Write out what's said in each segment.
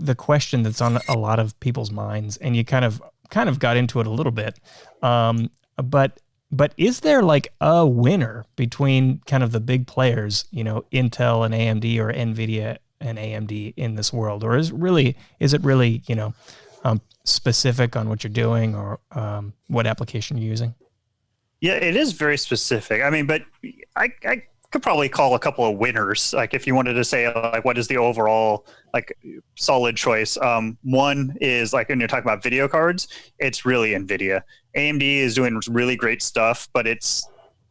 the question that's on a lot of people's minds, and you kind of got into it a little bit. But is there like a winner between kind of the big players, Intel and AMD, or NVIDIA and AMD in this world? Or is it really, specific on what you're doing, or what application you're using? Yeah, it is very specific. I mean, but I could probably call a couple of winners. Like if you wanted to say like what is the overall like solid choice. One is like when you're talking about video cards, it's really NVIDIA. AMD is doing really great stuff, but it's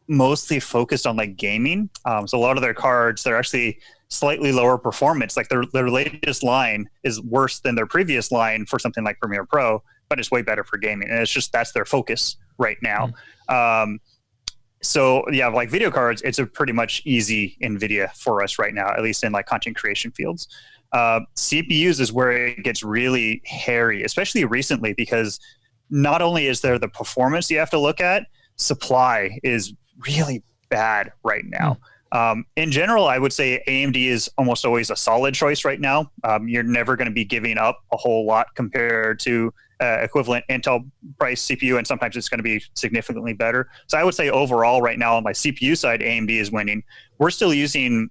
mostly focused on like gaming. So a lot of their cards, they're actually slightly lower performance. Like their latest line is worse than their previous line for something like Premiere Pro, but it's way better for gaming. And it's just, that's their focus right now. So yeah, like video cards, it's a pretty much easy NVIDIA for us right now, at least in like content creation fields. CPUs is where it gets really hairy, especially recently, because not only is there the performance you have to look at, supply is really bad right now. In general, I would say AMD is almost always a solid choice right now. You're never going to be giving up a whole lot compared to equivalent Intel price CPU, and sometimes it's going to be significantly better. So I would say overall right now on my CPU side, AMD is winning. We're still using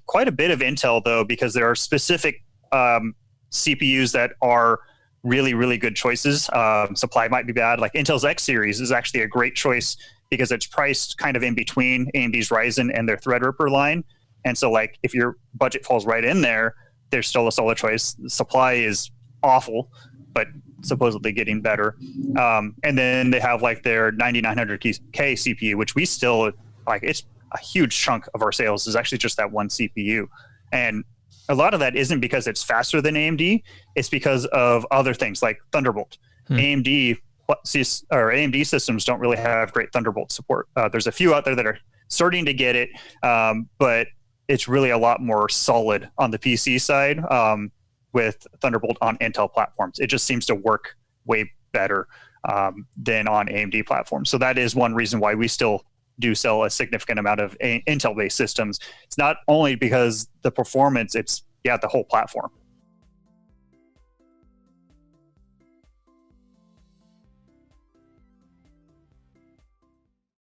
quite a bit of Intel though, because there are specific CPUs that are really, really good choices. Supply might be bad. Like Intel's X series is actually a great choice because it's priced kind of in between AMD's Ryzen and their Threadripper line. And so like if your budget falls right in there, there's still a solid choice. Supply is awful, but supposedly getting better. And then they have like their 9900K CPU, which we still like, it's a huge chunk of our sales is actually just that one CPU. And a lot of that isn't because it's faster than AMD, it's because of other things like Thunderbolt. AMD systems don't really have great Thunderbolt support. There's a few out there that are starting to get it, but it's really a lot more solid on the PC side with Thunderbolt on Intel platforms. It just seems to work way better than on AMD platforms. So that is one reason why we still do sell a significant amount of Intel-based systems. It's not only because the performance, it's the whole platform.